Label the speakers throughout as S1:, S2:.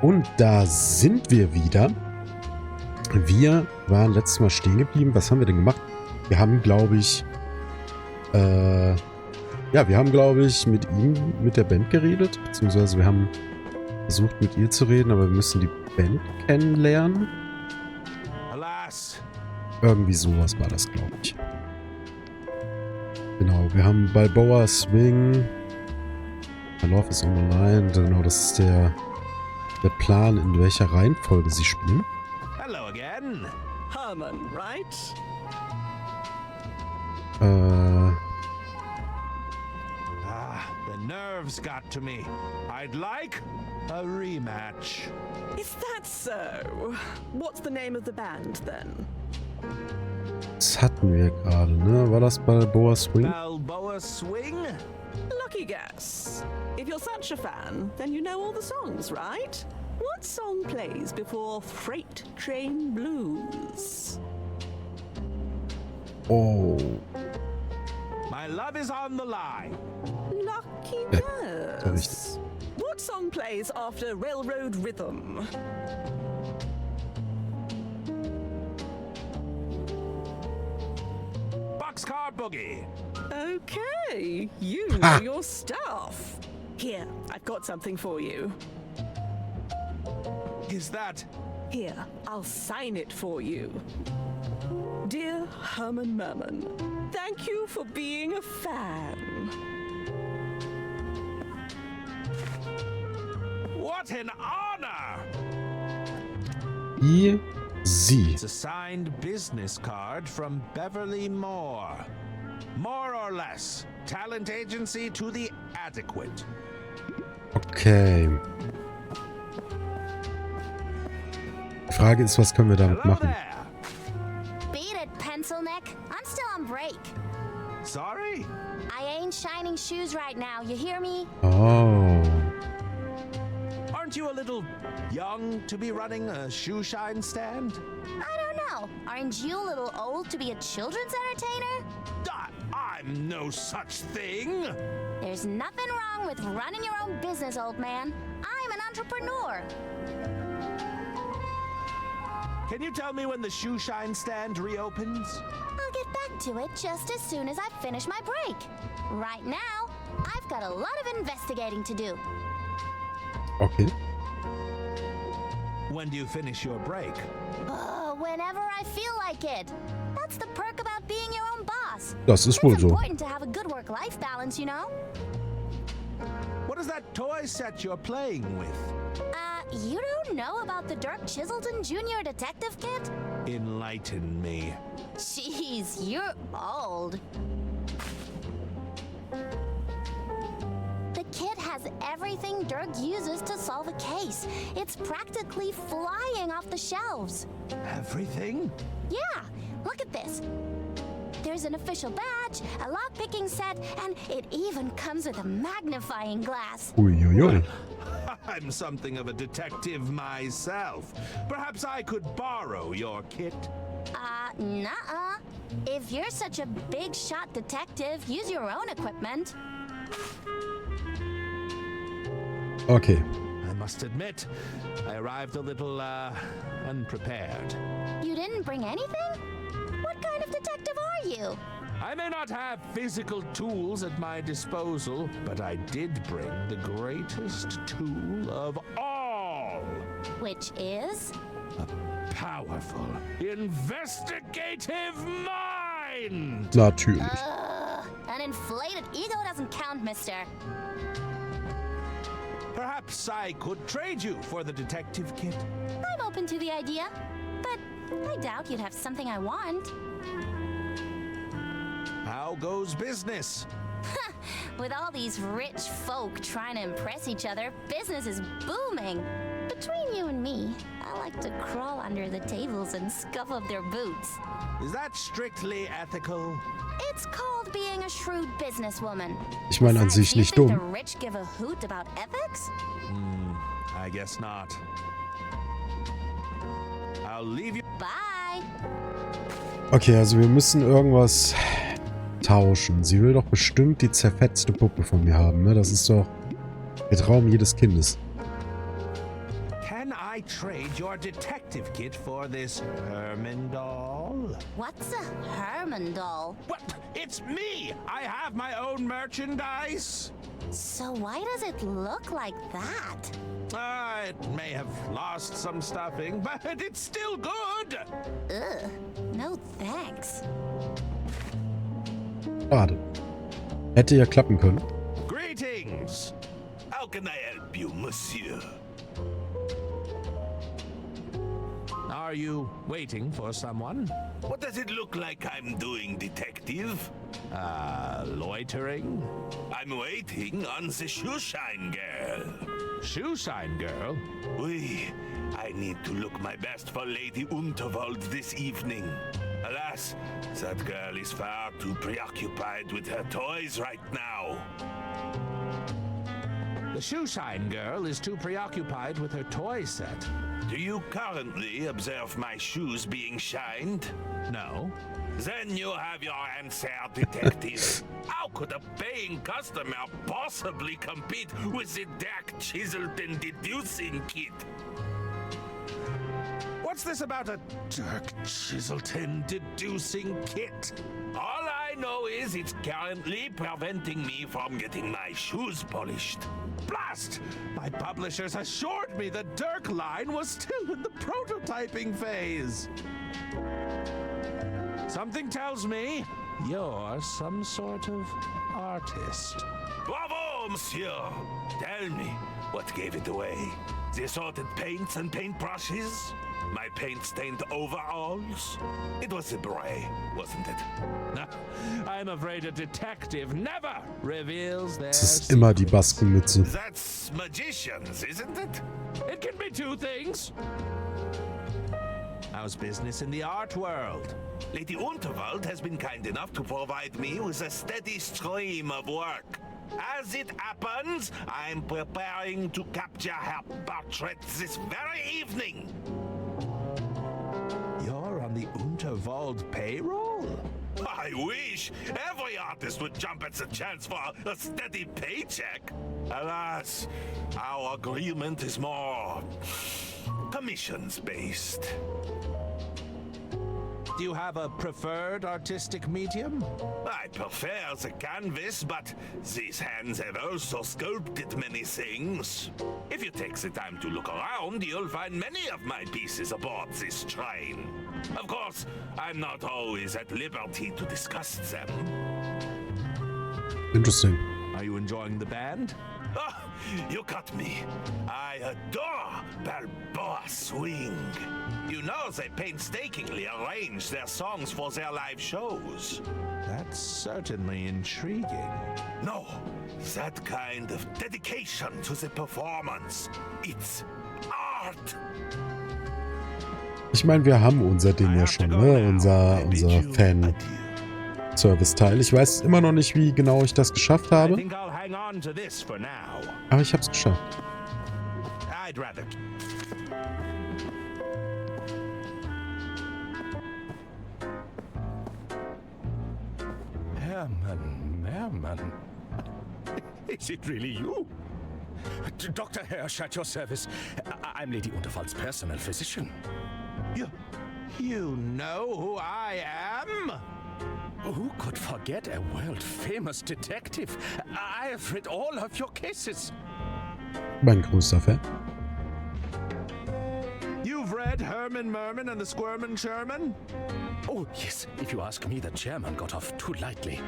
S1: Und da sind wir wieder. Wir waren letztes Mal stehen geblieben. Was haben wir denn gemacht? Wir haben, glaube ich, mit ihm, mit der Band geredet. Beziehungsweise wir haben versucht, mit ihr zu reden, aber wir müssen die Band kennenlernen.
S2: Alas.
S1: Irgendwie sowas war das, glaube ich. Genau, wir haben Balboa Swing. My Love is on the line. Genau, das ist der Plan, in welcher Reihenfolge sie spielen.
S2: Hello again.
S3: Herman, right?
S2: The nerves got to me. I'd like a rematch.
S3: Is that so? What's the name of the band then?
S1: Das hatten wir gerade, ne? War das Balboa Swing?
S2: Balboa Swing?
S3: Lucky guess. If you're such a fan, then you know all the songs, right? What song plays before Freight Train Blues?
S1: Oh.
S2: My love is on the line.
S3: Lucky
S1: Ja, so richtig.
S3: guess. What song plays after Railroad Rhythm?
S2: Boxcar Boogie.
S3: Okay, you know your stuff. Here, I've got something for you.
S2: Is that...
S3: Here, I'll sign it for you. Dear Herman Merman, thank you for being a fan.
S2: What an honor!
S1: Easy.
S2: It's a signed business card from Beverly Moore. More or less. Talent agency to the adequate.
S1: Okay. Die Frage ist, was können wir damit
S2: Hello
S1: machen?
S2: there.
S4: Beat it, pencil neck. I'm still on break.
S2: Sorry?
S4: I ain't shining shoes right now, you hear me?
S1: Oh.
S2: Aren't you a little young to be running a shoe shine stand?
S4: I don't know. Aren't you a little old to be a children's entertainer?
S2: I'm no such thing.
S4: There's nothing wrong with running your own business, old man. I'm an entrepreneur.
S2: Can you tell me when the shoe shine stand reopens?
S4: I'll get back to it just as soon as I finish my break. Right now, I've got a lot of investigating to do.
S1: Okay.
S2: When do you finish your break?
S4: Whenever I feel like it. That's the perk about being your own boss.
S1: Das ist wohl
S4: It's
S1: so.
S4: important to have a good work-life balance, you know?
S2: What is that toy set you're playing with?
S4: You don't know about the Dirk Chiselton Jr. Detective Kit?
S2: Enlighten me.
S4: Jeez, you're old. The kit has everything Dirk uses to solve a case. It's practically flying off the shelves.
S2: Everything?
S4: Yeah, look at this. There's an official badge, a lock-picking set, and it even comes with a magnifying glass.
S1: Uiuiui.
S2: I'm something of a detective myself. Perhaps I could borrow your kit.
S4: Nuh-uh. If you're such a big-shot detective, use your own equipment.
S1: Okay.
S2: I must admit, I arrived a little, unprepared.
S4: You didn't bring anything? What kind of detective are you?
S2: I may not have physical tools at my disposal, but I did bring the greatest tool of all.
S4: Which is?
S2: Powerful, investigative mind!
S1: Natürlich.
S4: An inflated ego doesn't count, mister.
S2: Perhaps I could trade you for the detective kit.
S4: I'm open to the idea, but I doubt you'd have something I want.
S2: How goes business?
S4: With all these rich folk trying to impress each other, business is booming. Between you and me, I like to crawl under the tables and scuff up their boots.
S2: Is that strictly ethical?
S4: It's called being a shrewd businesswoman.
S1: Ich meine an sich
S4: Besides, you
S1: nicht
S4: think
S1: dumm.
S4: the rich give a hoot about ethics?
S2: I guess not. I'll leave you.
S4: Bye.
S1: Okay, also wir müssen irgendwas tauschen. Sie will doch bestimmt die zerfetzte Puppe von mir haben, ne? Das ist doch der Traum jedes Kindes.
S2: Can I trade your detective kit for this Herman doll?
S4: What's a Herman doll?
S2: What? It's me! I have my own merchandise!
S4: So why does it look like that?
S2: It may have lost some stuffing, but it's still good!
S4: Ugh, no thanks.
S1: Schade. Hätte ja klappen können.
S2: Greetings!
S5: How can I help you, monsieur?
S2: Are you waiting for someone?
S5: What does it look like I'm doing, detective?
S2: Loitering?
S5: I'm waiting on the shoeshine girl.
S2: Shoeshine girl?
S5: Oui, I need to look my best for Lady Unterwald this evening. Alas, that girl is far too preoccupied with her toys right now.
S2: The shoeshine girl is too preoccupied with her toy set.
S5: Do you currently observe my shoes being shined?
S2: No.
S5: Then you have your answer, detective. How could a paying customer possibly compete with the dark chiseled and deducing kit?
S2: What's this about a dark chiseled deducing kit?
S5: All I know is it's currently preventing me from getting my shoes polished.
S2: Blast! My publishers assured me the Dirk line was still in the prototyping phase. Something tells me you're some sort of artist.
S5: Bravo, monsieur! Tell me, what gave it away? The assorted paints and paintbrushes? My paint-stained overalls? It was the beret, wasn't it?
S2: I'm afraid a detective never reveals their
S1: Es ist immer die Baskenmütze.
S5: That's magicians, isn't it?
S2: It can be two things. How's business in the art world?
S5: Lady Unterwald has been kind enough to provide me with a steady stream of work. As it happens, I'm preparing to capture her portrait this very evening.
S2: You're on the Unterwald payroll?
S5: I wish every artist would jump at the chance for a steady paycheck. Alas, our agreement is more commissions-based.
S2: Do you have a preferred artistic medium?
S5: I prefer the canvas, but these hands have also sculpted many things. If you take the time to look around, you'll find many of my pieces aboard this train. Of course, I'm not always at liberty to discuss them.
S1: Interesting.
S2: Are you enjoying the band?
S5: Ah, you got me. I adore Balboa Swing. You know they painstakingly arrange their songs for their live shows.
S2: That's certainly intriguing.
S5: No, that kind of dedication to the performance. It's art.
S1: Ich meine, wir haben unser Ding ja schon, ne? Unser Fan-Service-Teil. Ich weiß immer noch nicht, wie genau ich das geschafft habe. Aber ich habe es geschafft.
S6: Herman. Is it really you? Dr. Hirsch at your service. I'm Lady Unterwald's personal physician.
S2: You know who I am?
S6: Who could forget a world-famous detective? I have read all of your cases.
S1: Mein größter Fan.
S2: You've read Herman Merman and the Squirmin' Sherman?
S6: Oh, yes. If you ask me, the chairman got off too lightly.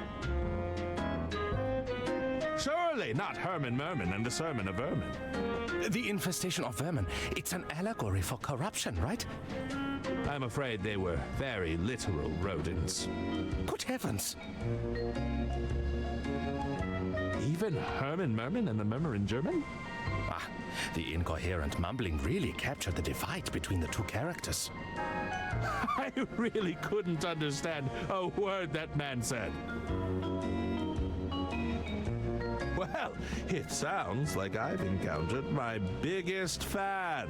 S2: Surely not Herman Merman and the Sermon of Vermin.
S6: The infestation of vermin. It's an allegory for corruption, right?
S2: I'm afraid they were very literal rodents.
S6: Good heavens.
S2: Even Herman Merman and the Murmuring German?
S6: Ah, the incoherent mumbling really captured the divide between the two characters.
S2: I really couldn't understand a word that man said. Well, it sounds like I've encountered my biggest fan.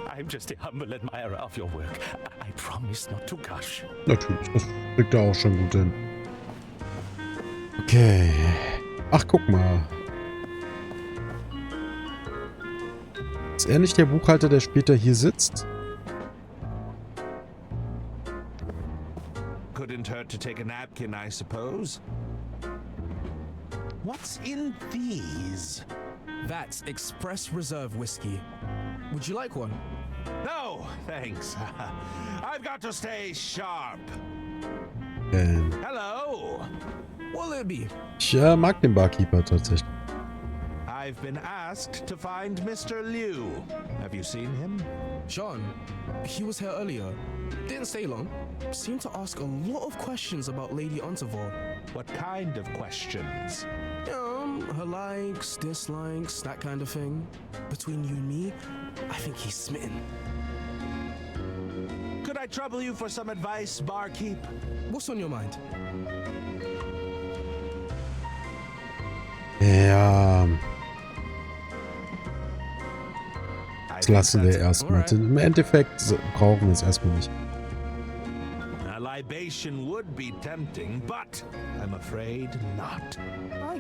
S6: I'm just a humble admirer of your work. I promise not to gush.
S1: Natürlich, das kriegt er auch schon gut hin. Okay. Ach, guck mal. Ist er nicht der Buchhalter, der später hier sitzt?
S2: Couldn't hurt to take a napkin, I suppose. What's in these?
S7: That's Express Reserve whiskey. Would you like one?
S2: No, thanks. I've got to stay sharp. Hello.
S7: What'll it be?
S1: Ich mag den Barkeeper tatsächlich.
S2: I've been asked to find Mr. Liu. Have you seen him?
S7: John. He was here earlier. Didn't stay long. Seemed to ask a lot of questions about Lady Unterval.
S2: What kind of questions?
S7: Her likes, dislikes, that kind of thing. Between you and me, I think he's smitten.
S2: Could I trouble you for some advice, barkeep?
S7: What's on your mind?
S1: Ja. Das lassen wir erstmal. Im Endeffekt brauchen wir es erstmal nicht.
S2: A libation would be tempting, but I'm afraid not.
S7: I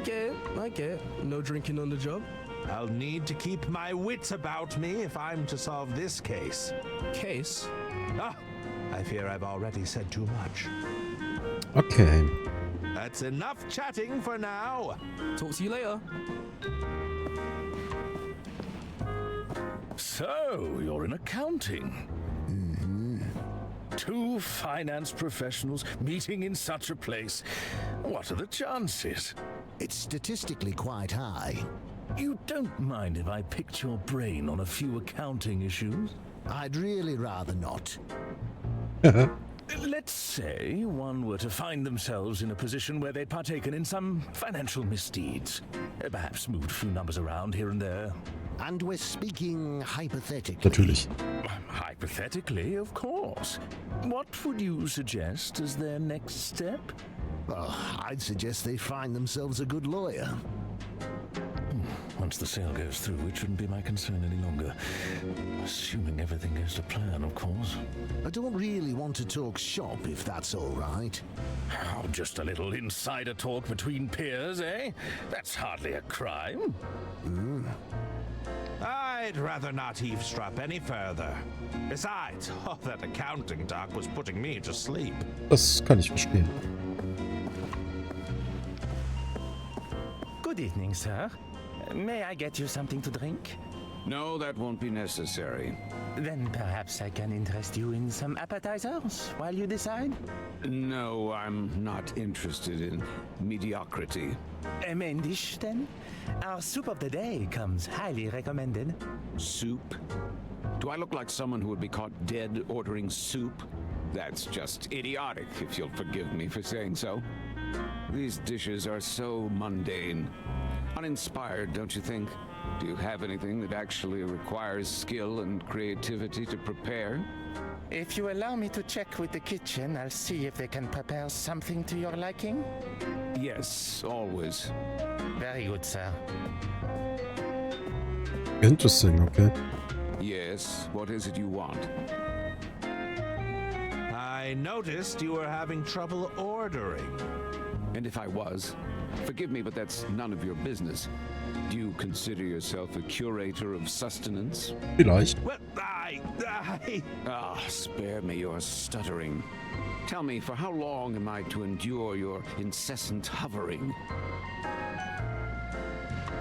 S7: get. No drinking on the job.
S2: I'll need to keep my wits about me if I'm to solve this case.
S7: Case?
S2: Ah, I fear I've already said too much.
S1: Okay.
S2: That's enough chatting for now.
S7: Talk to you later.
S6: So, you're in accounting. Two finance professionals meeting in such a place. What are the chances?
S8: It's statistically quite high.
S6: You don't mind if I picked your brain on a few accounting issues?
S8: I'd really rather not.
S6: Let's say one were to find themselves in a position where they'd partaken in some financial misdeeds. Perhaps moved a few numbers around here and there.
S8: And we're speaking hypothetically.
S1: Natürlich.
S6: Hypothetically, of course. What would you suggest as their next step?
S8: Well, I'd suggest they find themselves a good lawyer.
S6: Once the sale goes through, it shouldn't be my concern any longer. Assuming everything goes to plan, of course.
S8: I don't really want to talk shop, if that's all right.
S6: Oh, just a little insider talk between peers, eh? That's hardly a crime.
S2: I'd rather not eavesdrop any further. Besides, all that accounting talk was putting me to sleep.
S1: Das kann ich verstehen.
S9: Good evening, sir. May I get you something to drink?
S10: No, that won't be necessary.
S9: Then perhaps I can interest you in some appetizers while you decide?
S10: No, I'm not interested in mediocrity.
S9: A main dish, then? Our soup of the day comes highly recommended.
S10: Soup? Do I look like someone who would be caught dead ordering soup? That's just idiotic, if you'll forgive me for saying so. These dishes are so mundane. Uninspired, don't you think? Do you have anything that actually requires skill and creativity to prepare?
S9: If you allow me to check with the kitchen, I'll see if they can prepare something to your liking.
S10: Yes, always.
S9: Very good, sir.
S1: Interesting, okay.
S10: Yes, what is it you want?
S2: I noticed you were having trouble ordering.
S10: And if I was, forgive me, but that's none of your business. Do you consider yourself a curator of sustenance?
S1: Vielleicht.
S2: Well, I...
S10: Ah, spare me your stuttering. Tell me, for how long am I to endure your incessant hovering?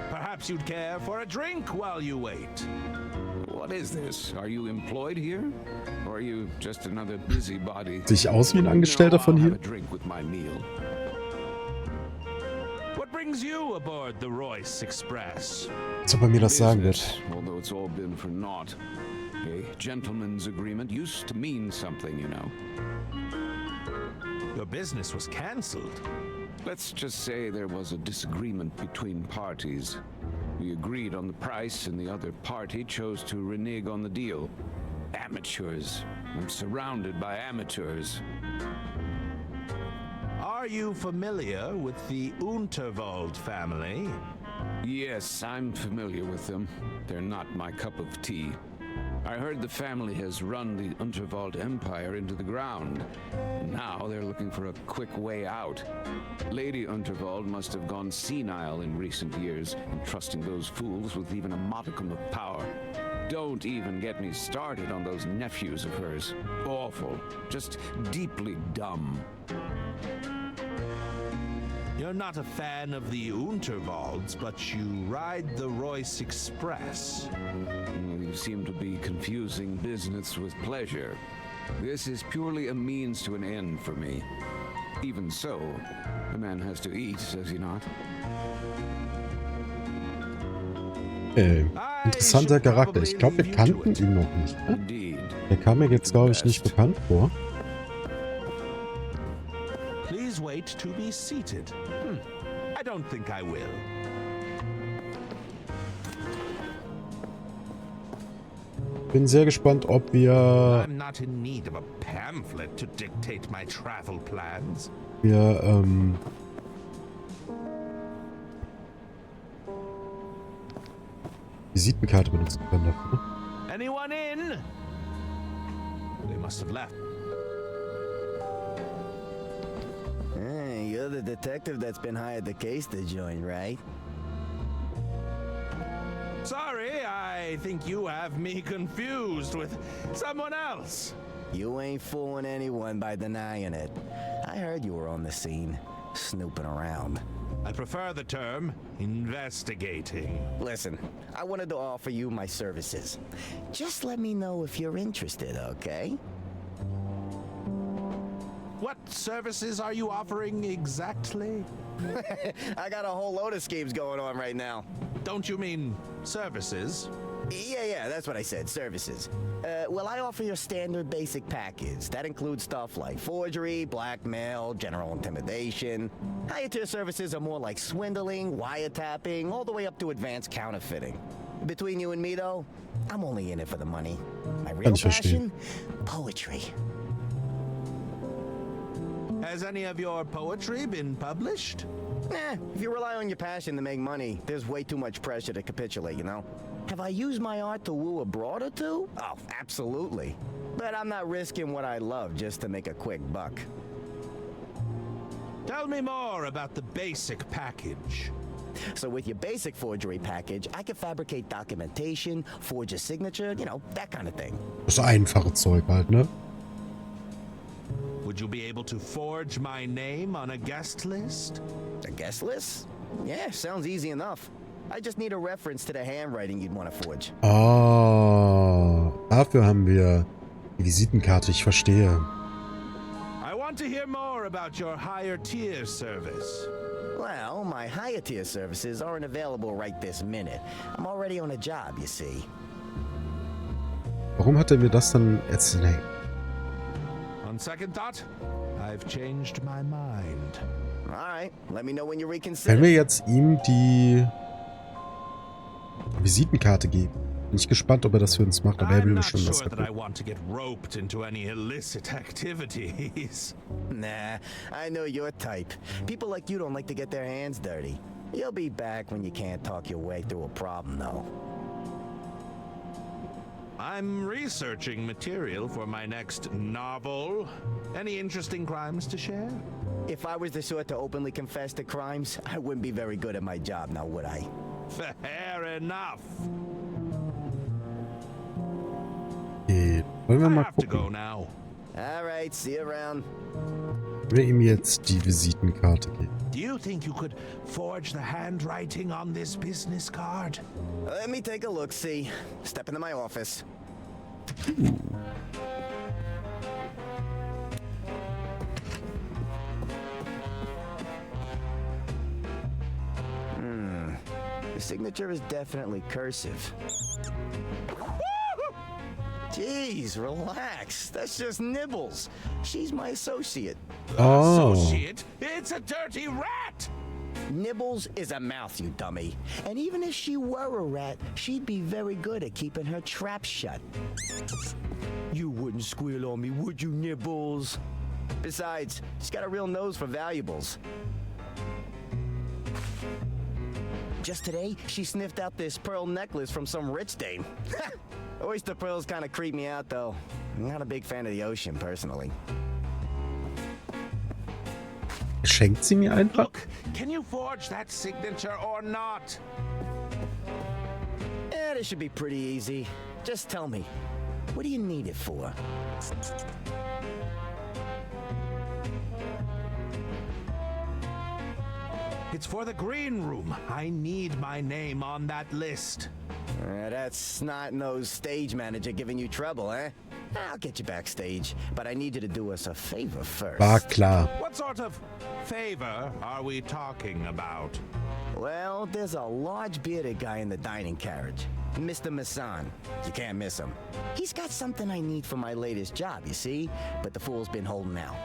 S2: Perhaps you'd care for a drink while you wait.
S10: What is this? Are you employed here? Or are you just another busybody?
S1: Sich aus wie ein Angestellter von
S10: I'll
S1: hier?
S10: have a drink with my meal.
S2: What brings you aboard the Royce Express?
S1: Als ob er mir das sagen wird.
S10: Business, although it's all been for naught. A gentleman's agreement used to mean something, you know.
S2: Your business was cancelled.
S10: Let's just say there was a disagreement between parties. We agreed on the price and the other party chose to renege on the deal. Amateurs. I'm surrounded by amateurs.
S2: Are you familiar with the Unterwald family?
S10: Yes, I'm familiar with them. They're not my cup of tea. I heard the family has run the Unterwald Empire into the ground. Now they're looking for a quick way out. Lady Unterwald must have gone senile in recent years, entrusting those fools with even a modicum of power. Don't even get me started on those nephews of hers. Awful. Just deeply dumb.
S2: You're not a fan of the Unterwalds, but you ride the Royce Express.
S10: You seem to be confusing business with pleasure. This is purely a means to an end for me. Even so, a man has to eat, does he not?
S1: Interessanter Charakter. Ich glaube, wir kannten ihn noch nicht. Ne? Der kam mir jetzt, glaube ich, nicht bekannt vor.
S2: Please wait to be seated. I don't think I will.
S1: Bin sehr gespannt, ob wir
S2: I'm not in need of a pamphlet to dictate my travel plans.
S1: Visitenkarte benutzen können dafür.
S2: Anyone in? They must have left.
S11: Hey, you're the detective that's been hired the case to join, right?
S2: Sorry, I think you have me confused with someone else.
S11: You ain't fooling anyone by denying it. I heard you were on the scene, snooping around.
S2: I prefer the term investigating.
S11: Listen, I wanted to offer you my services. Just let me know if you're interested, okay?
S2: What services are you offering exactly?
S11: I got a whole load of schemes going on right now.
S2: Don't you mean services?
S11: Yeah, that's what I said, services. Well, I offer your standard basic package. That includes stuff like forgery, blackmail, general intimidation. Higher tier services are more like swindling, wiretapping, all the way up to advanced counterfeiting. Between you and me, though, I'm only in it for the money. My real passion? Poetry.
S2: Has any of your poetry been published?
S11: If you rely on your passion to make money, there's way too much pressure to capitulate, you know? Have I used my art to woo a broad or two? Oh, absolutely. But I'm not risking what I love just to make a quick buck.
S2: Tell me more about the basic package.
S11: So with your basic forgery package, I can fabricate documentation, forge a signature, you know, that kind of thing.
S1: Das einfache Zeug halt, ne?
S2: Would you be able to forge my name on a guest list?
S11: A guest list? Yeah, sounds easy enough. I just need a reference to the handwriting you'd want to forge.
S1: Ah, dafür haben wir die Visitenkarte, ich verstehe.
S2: I want to hear more about your higher tier service.
S11: Well, my higher tier services aren't available right this minute. I'm already on a job, you see.
S1: Warum hat er mir das dann erzählt?
S2: On second thought, I've changed my mind.
S11: All right, let me know when you reconsider.
S1: Wenn wir jetzt ihm die Visitenkarte geben. Bin ich gespannt, ob er das für uns macht, aber er will schon was
S2: that I want to get roped into any illicit activities.
S11: Nah, I know your type. People like you don't like to get their hands dirty. You'll be back when you can't talk your way through a problem, though.
S2: I'm researching material for my next novel. Any interesting crimes to share?
S11: If I was the sort to openly confess to crimes, I wouldn't be very good at my job, now would I?
S2: Fair enough.
S1: Wollen wir mal
S2: I have to go
S1: gucken.
S2: now.
S11: All right, see you around.
S1: Ich will ihm jetzt die Visitenkarte geben.
S2: Do you think you could forge the handwriting on this business card?
S11: Let me take a look, see. Step into my office. The signature is definitely cursive. Jeez, relax. That's just Nibbles. She's my associate.
S1: Oh.
S2: Associate? It's a dirty rat!
S11: Nibbles is a mouse, you dummy. And even if she were a rat, she'd be very good at keeping her trap shut. You wouldn't squeal on me, would you, Nibbles? Besides, she's got a real nose for valuables. Just today, she sniffed out this pearl necklace from some rich dame. Oyster pearls kind of creep me out, though. I'm not a big fan of the ocean, personally.
S1: Schenkt sie mir einfach?
S2: Look, can you forge that signature or not?
S11: Yeah, this should be pretty easy. Just tell me, what do you need it for?
S2: It's for the green room. I need my name on that list.
S11: That's snot-nosed stage manager giving you trouble, eh? I'll get you backstage, but I need you to do us a favor first.
S1: War klar.
S2: What sort of favor are we talking about?
S11: Well, there's a large bearded guy in the dining carriage. Mr. Masson. You can't miss him. He's got something I need for my latest job, you see? But the fool's been holding out.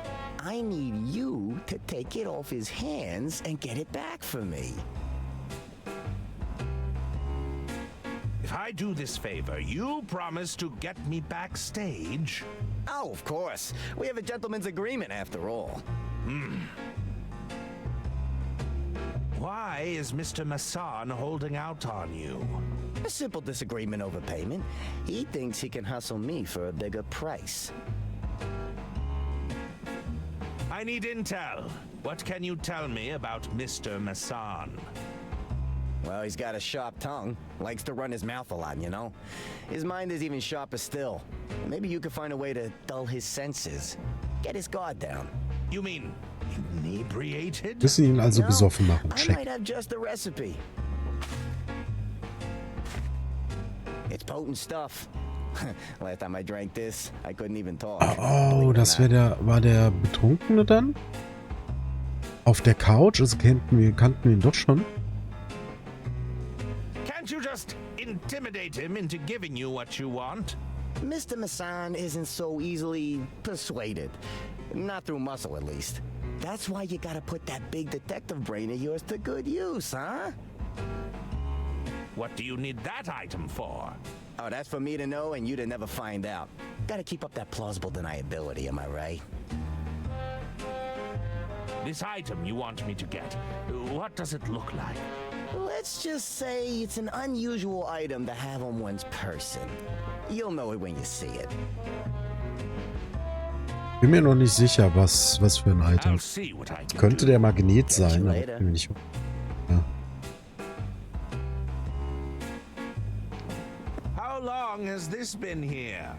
S11: I need you to take it off his hands and get it back for me.
S2: If I do this favor, you promise to get me backstage?
S11: Oh, of course. We have a gentleman's agreement after all.
S2: Why is Mr. Masson holding out on you?
S11: A simple disagreement over payment. He thinks he can hustle me for a bigger price.
S2: I need intel. What can you tell me about Mr. Masson?
S11: Well, he's got a sharp tongue. Likes to run his mouth a lot, you know? His mind is even sharper still. Maybe you could find a way to dull his senses. Get his guard down.
S2: You mean inebriated?
S1: Müssen ihn also besoffen machen.
S11: I
S1: Check.
S11: might have just the recipe. It's potent stuff. Last time I drank this, I couldn't even talk.
S1: Oh, das war der Betrunkene dann? Auf der Couch? Also kannten wir ihn doch schon.
S2: Can't you just intimidate him into giving you what you want?
S11: Mr. Masson isn't so easily persuaded. Not through muscle, at least. That's why you gotta put that big detective brain of yours to good use, huh?
S2: What do you need that item for?
S11: Oh, that's for me to know and you to never find out. Gotta keep up that plausible deniability, am I right?
S2: This item you want me to get, what does it look like?
S11: Let's just say it's an unusual item to have on one's person. You'll know it when you see it.
S1: Bin mir noch nicht sicher, was für ein Item.
S2: I'll see what I can
S1: Könnte
S2: do.
S1: der Magnet sein, aber bin mir nicht. Ja.
S2: How long has this been here?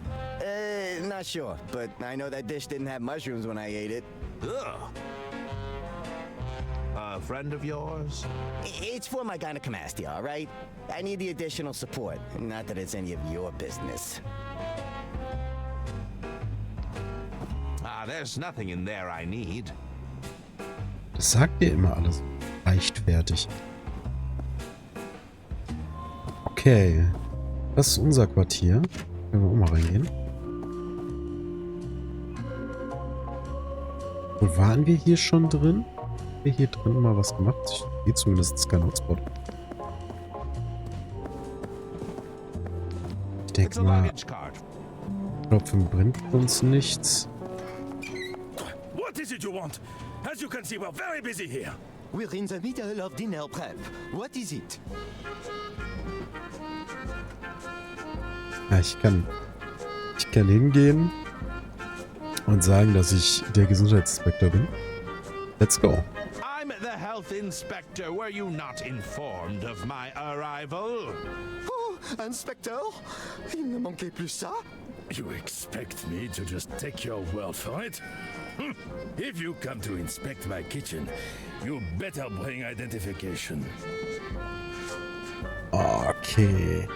S11: Not sure, but I know that dish didn't have mushrooms when I ate it.
S2: Ugh. A friend of yours?
S11: It's for my gynecomastia, all right? I need the additional support. Not that it's any of your business.
S2: There's nothing in there I need.
S1: Das sagt ihr immer alles leichtfertig. Okay. Das ist unser Quartier. Können wir auch mal reingehen. Und waren wir hier schon drin? Haben wir hier drin mal was gemacht? Ich sehe zumindest kein Hotspot. Ich denke mal, Klopfen bringt uns nichts.
S6: What is it you want? As you can see, we're very busy here.
S12: We're in the middle of dinner prep. What is it?
S1: Ja, ich kann hingehen und sagen, dass ich der Gesundheitsinspektor bin. Let's go.
S2: I'm the health inspector. Were you not informed of my arrival?
S12: Oh, Inspector? Il ne manquait plus ça?
S6: You expect me to just take your word for it? If you come to inspect my kitchen, you better bring identification.
S1: Okay.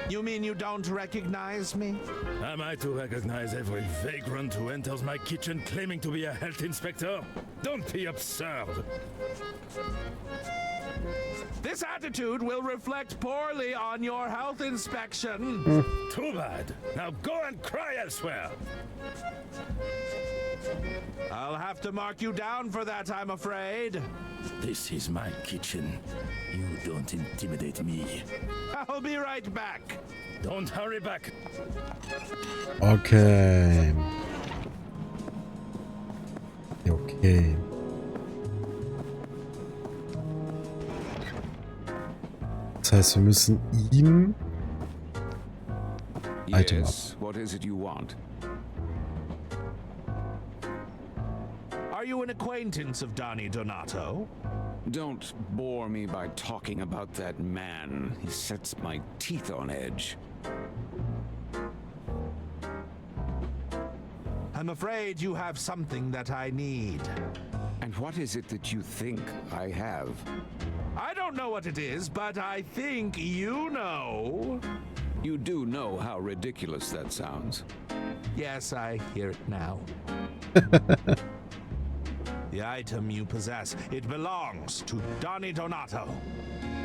S2: You mean you don't recognize me?
S6: Am I to recognize every vagrant who enters my kitchen claiming to be a health inspector? Don't be absurd.
S2: This attitude will reflect poorly on your health inspection.
S6: Too bad. Now go and cry elsewhere.
S2: I'll have to mark you down for that, I'm afraid.
S6: This is my kitchen. You don't intimidate me.
S2: I'll be right back.
S6: Don't hurry back.
S1: Okay. Okay. Das heißt, wir müssen ihm Item ab.
S10: Yes, what is it you want?
S2: Are you an acquaintance of Donnie Donato?
S10: Don't bore me by talking about that man. He sets my teeth on edge.
S2: I'm afraid you have something that I need.
S10: And what is it that you think I have?
S2: I don't know what it is, but I think you know.
S10: You do know how ridiculous that sounds.
S2: Yes, I hear it now. The item you possess, it belongs to Donnie Donato.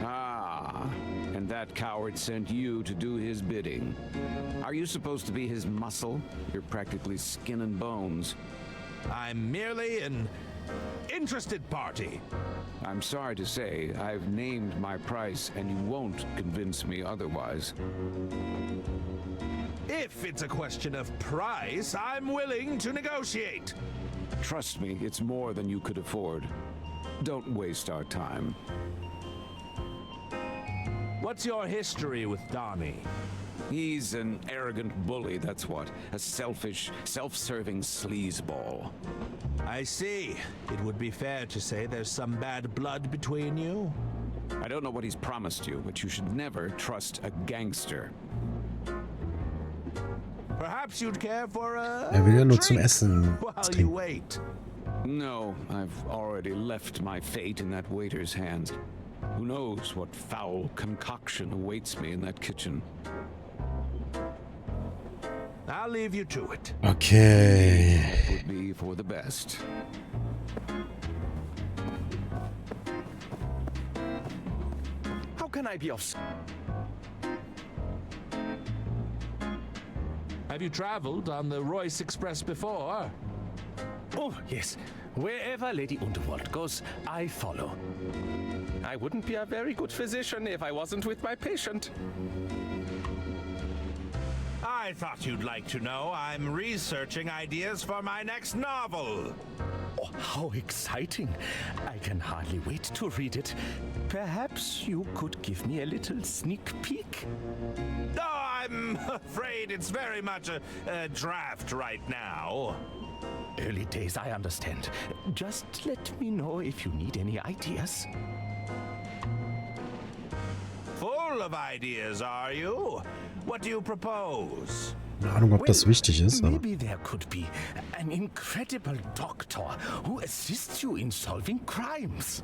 S10: Ah, and that coward sent you to do his bidding. Are you supposed to be his muscle? You're practically skin and bones.
S2: I'm merely an interested party.
S10: I'm sorry to say, I've named my price and you won't convince me otherwise.
S2: If it's a question of price, I'm willing to negotiate.
S10: Trust me, it's more than you could afford. Don't waste our time.
S2: What's your history with Donnie?
S10: He's an arrogant bully, that's what. A selfish, self-serving sleazeball.
S2: I see. It would be fair to say there's some bad blood between you.
S10: I don't know what he's promised you, but you should never trust a gangster.
S2: Perhaps you'd care for a
S1: will ja nur zum Essen
S2: while you wait.
S10: No, I've already left my fate in that waiter's hands. Who knows what foul concoction awaits me in that kitchen.
S2: I'll leave you to it.
S1: Okay.
S10: It would be for the best.
S9: How can I be of...
S2: Have you traveled on the Royce Express before?
S9: Oh, yes. Wherever Lady Underworld goes, I follow. I wouldn't be a very good physician if I wasn't with my patient.
S2: I thought you'd like to know I'm researching ideas for my next novel.
S9: Oh, how exciting. I can hardly wait to read it. Perhaps you could give me a little sneak peek?
S2: No, I'm afraid it's very much a draft right now.
S9: Early days, I understand. Just let me know if you need any ideas.
S2: Full of ideas, are you? What do you propose?
S1: Keine Ahnung, ob das wichtig ist, aber...
S9: Maybe there could be an incredible doctor who assists you in solving crimes.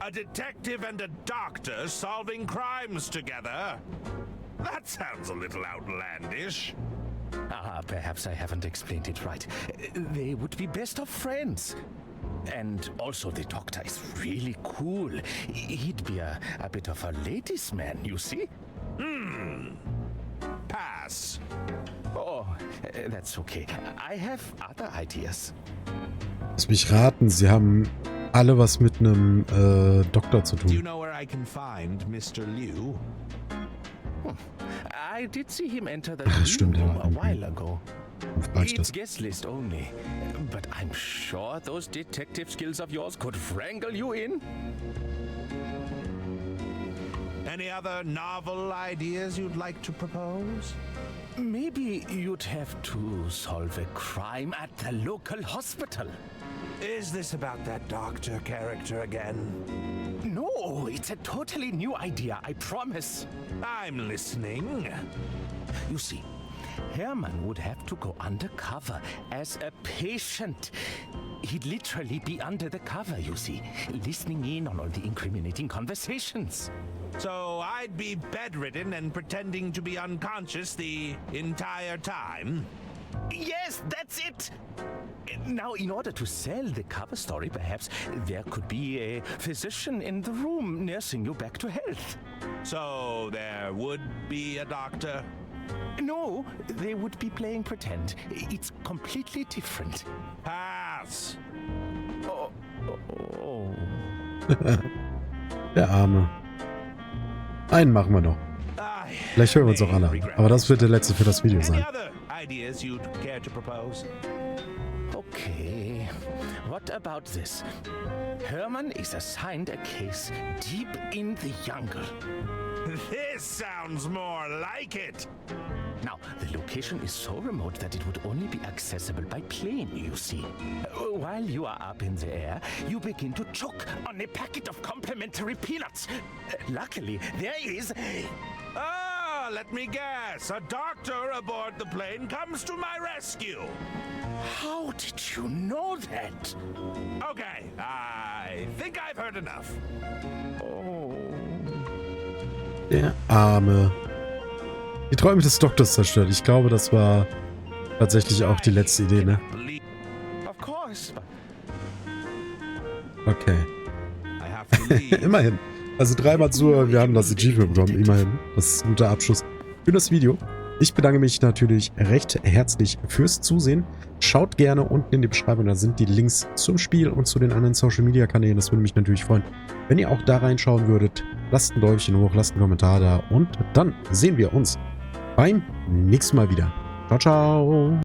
S2: A detective and a doctor solving crimes together? That sounds a little outlandish.
S9: Ah, perhaps I haven't explained it right. They would be best of friends. And also the doctor is really cool. He'd be a bit of a ladies' man, you see?
S2: Pass.
S9: Oh, that's okay. I have other ideas.
S1: Lass mich raten, sie haben alle was mit einem Doktor zu
S2: Do you
S1: tun.
S2: know where I can find Mr. Liu?
S9: I did see him enter the
S1: Stimmt,
S9: room
S1: ja,
S9: a while ago.
S1: Falsch
S9: It's
S1: das.
S9: guest list only. But I'm sure those detective skills of yours could wrangle you in.
S2: Any other novel ideas you'd like to propose?
S9: Maybe you'd have to solve a crime at the local hospital.
S2: Is this about that doctor character again?
S9: No, it's a totally new idea, I promise.
S2: I'm listening.
S9: You see, Hermann would have to go undercover as a patient. He'd literally be under the cover, you see, listening in on all the incriminating conversations.
S2: So I'd be bedridden and pretending to be unconscious the entire time?
S9: Yes, that's it! Now, in order to sell the cover story, perhaps there could be a physician in the room nursing you back to health.
S2: So there would be a doctor?
S9: No, they would be playing pretend. It's completely different.
S2: Pass.
S9: Oh.
S1: Der Arme. Einen machen wir noch. Vielleicht hören wir uns auch alle an. Aber das wird der letzte für das Video sein.
S2: Any other ideas you'd care to propose?
S9: Okay, what about this? Hermann is assigned a case deep in the jungle.
S2: This sounds more like it.
S9: Now, the location is so remote that it would only be accessible by plane, you see. While you are up in the air, you begin to choke on a packet of complimentary peanuts. Luckily, there is...
S5: Ah, let me guess. A doctor aboard the plane comes to my rescue.
S9: How did you know that?
S5: Okay, I think I've heard enough.
S9: Oh.
S1: Der Arme. Die Träume des Doktors zerstört. Ich glaube, das war tatsächlich auch die letzte Idee, ne?
S9: Of course.
S1: Okay. Immerhin. Also 3-mal zu, wir haben das Achievement bekommen. Immerhin. Das ist ein guter Abschluss für das Video. Ich bedanke mich natürlich recht herzlich fürs Zusehen. Schaut gerne unten in die Beschreibung, da sind die Links zum Spiel und zu den anderen Social Media Kanälen. Das würde mich natürlich freuen, wenn ihr auch da reinschauen würdet. Lasst ein Däumchen hoch, lasst einen Kommentar da und dann sehen wir uns beim nächsten Mal wieder. Ciao, ciao!